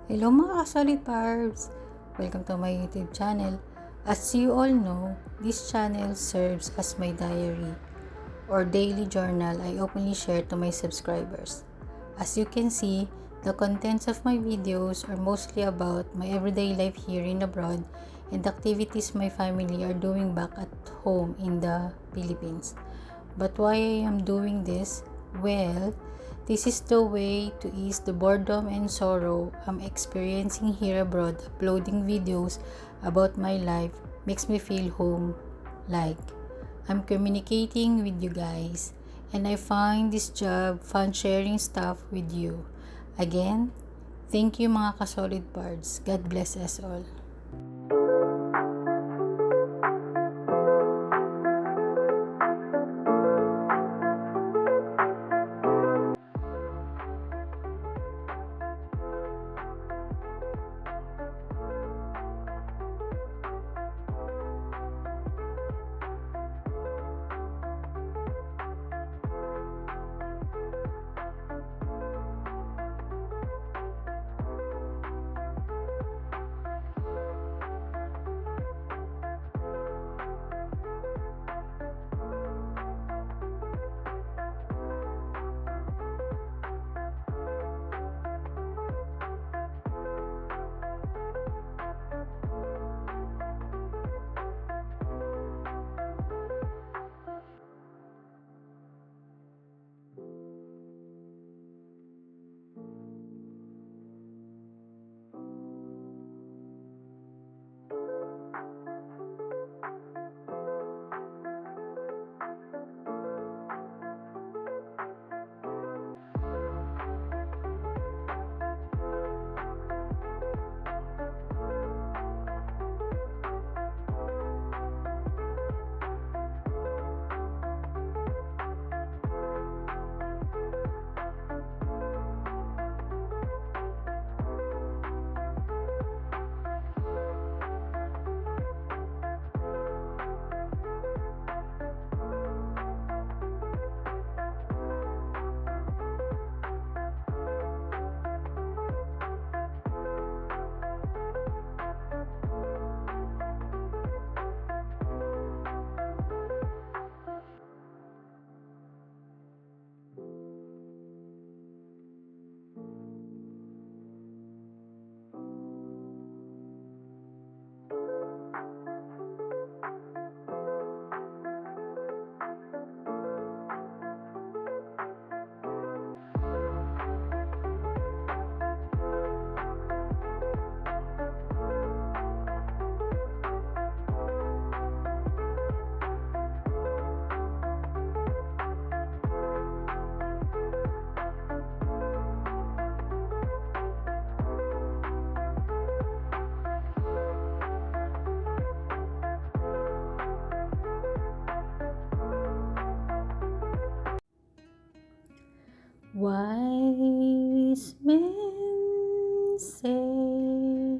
Hello mga ka-solid barbs! Welcome to my YouTube channel. As you all know, this channel serves as my diary or daily journal I openly share to my subscribers. As you can see, the contents of my videos are mostly about my everyday life here in abroad and the activities my family are doing back at home in the Philippines. But why I am doing this? Well, this is the way to ease the boredom and sorrow I'm experiencing here abroad. Uploading videos about my life makes me feel home, like I'm communicating with you guys, and I find this job fun sharing stuff with you. Again, thank you mga ka-solid parts. God bless us all. Wise men say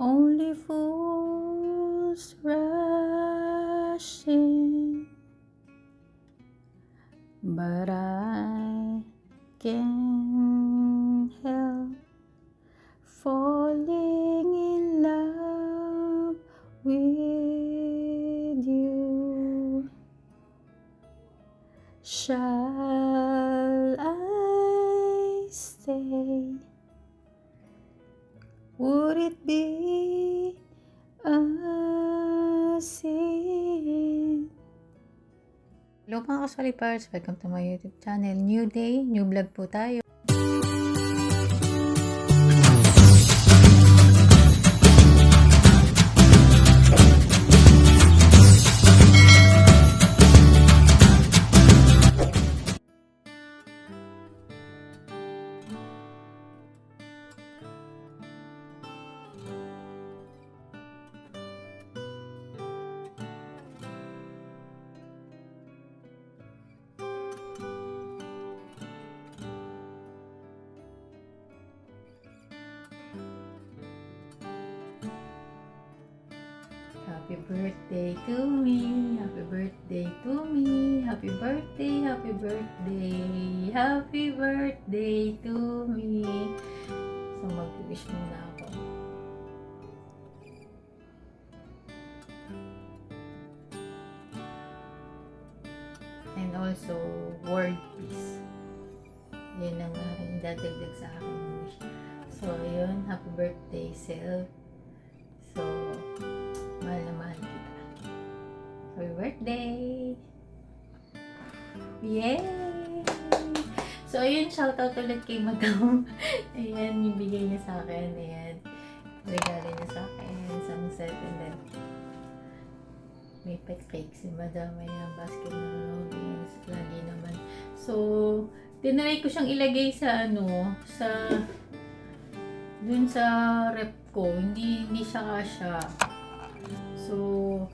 only fools rush in, but I can't help falling in love with you. Shall I stay? Would it be a sin? Hello mga ka-solid parts, welcome to my YouTube channel. New day, new vlog po tayo. Happy birthday to me, happy birthday to me, happy birthday, happy birthday, happy birthday to me. So, mag-wish muna ako. And also, world peace. Yun ang aking idadagdag sa aking wish. So, yun. Happy birthday, Self. So, mahal na mahal kita. Happy birthday! Yay! So, ayun, shoutout ulit kay Madam. Ayan, yung bigay niya sa akin. Ayan, regalo niya sa akin. Isang set, and then may pet cake si Madam. Ayan, basket na Robins. Lagi naman. So, tinry ko siyang ilagay sa dun sa rep ko. Hindi siya kasya. So,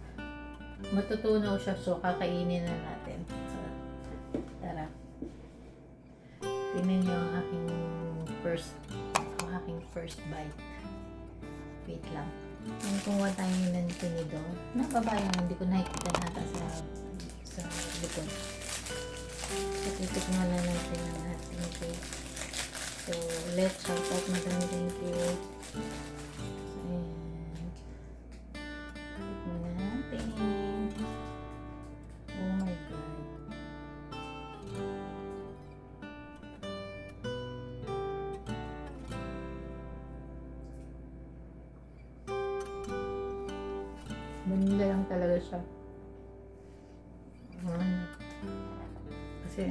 matutunaw siya. So, kakainin na natin. So, tara. Tingnan niyo ang aking first bite. Wait lang. Yung kumuha tayo ng tinidor. Nababayan, hindi ko nakikita nata sa likod. So, titikman na natin ang ating cake. So, let's shout out Madam. Thank you. So, ayan. Tikman na natin. Oh my God. Vanilla lang talaga siya. Kasi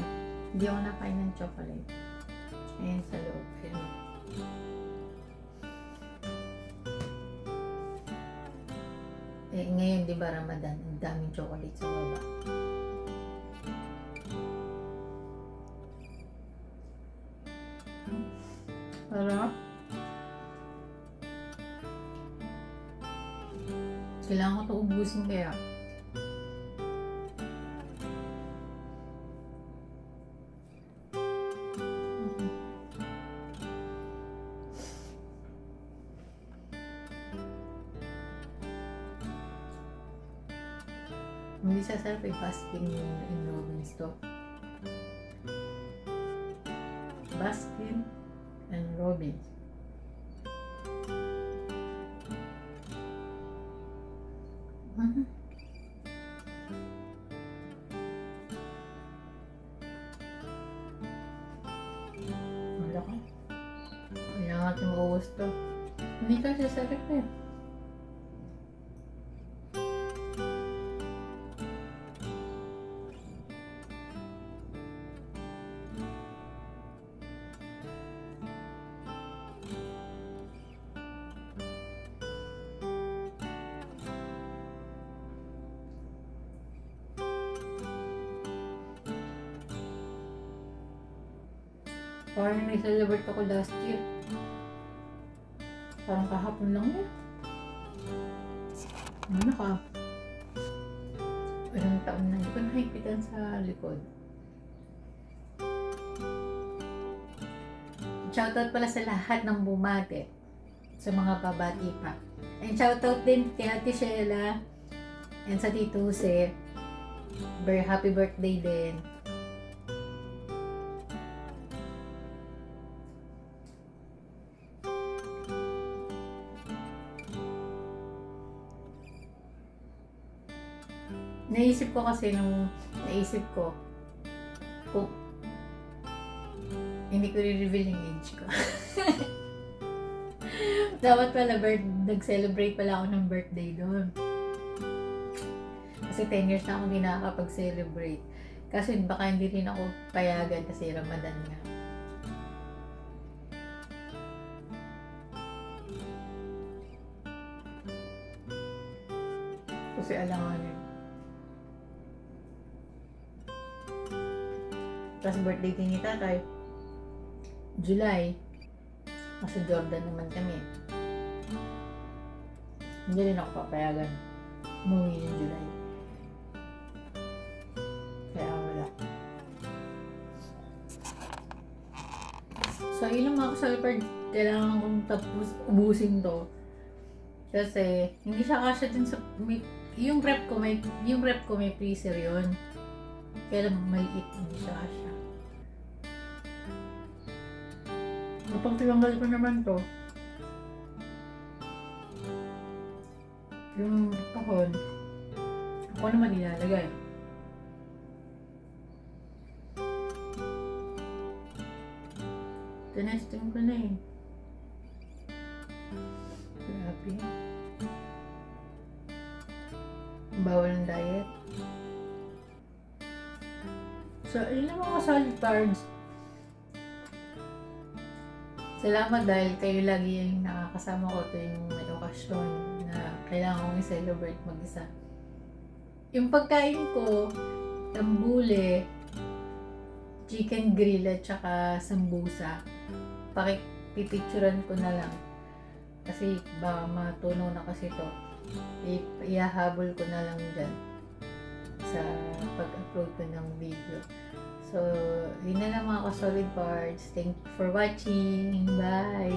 hindi ako nakain ng chocolate. Ayan sa loob. Ayan. Eh, ngayon di ba Ramadan? Ang daming chocolate sa baba. Sarap. Kailangan ko ito ubusin kaya. Hindi siya sarap Baskin and Robbins to. Baskin and Robbins. Wala ka. Kailangan natin maubos to. Hindi kasi sarap eh. Parang nai-celebrate ako last year. Parang kahapon lang eh. Ano ka? Ilang taon na. Hindi ko nakikitan sa likod. Shoutout pala sa lahat ng bumate. Sa mga babati pa. And shoutout din kay Ate Sheila. And sa Tito Jose. Happy birthday din. Naisip ko kung hindi ko i-reveal yung age ko. Dapat pala nag-celebrate pala ako ng birthday doon. Kasi 10 years na ako hindi nakakapag-celebrate. Kasi baka hindi rin ako payagan kasi Ramadan nga. Kasi alanganin. Tapos birthday din ni tatay. July. Kasi Jordan naman kami. Hindi rin ako papayagan. Umuwi ng July. Kaya wala. So, ilang mga kasalipad, kailangan kong tapos ubusin to. Kasi, hindi siya kasya din sa... yung rep ko may freezer yun. Kaya lang maliit, hindi siya kasya. Kapag tinanggal ko naman to, yung kahon, ako naman ilalagay. Tinesting ko na eh. Grabe. Bawal ng diet. So, yun lang mga solid carbs. Salamat dahil kayo lagi yung nakakasama ko tuwing may okasyon na kailangan kong i-celebrate mag-isa. Yung pagkain ko, tambule, chicken grill at saka sambusa, pipicturan ko na lang. Kasi baka matunaw na kasi to. Ihahabol ko na lang dyan sa pag-upload ko ng video. So, yun na lang mga ka-solid parts. Thank you for watching. Bye!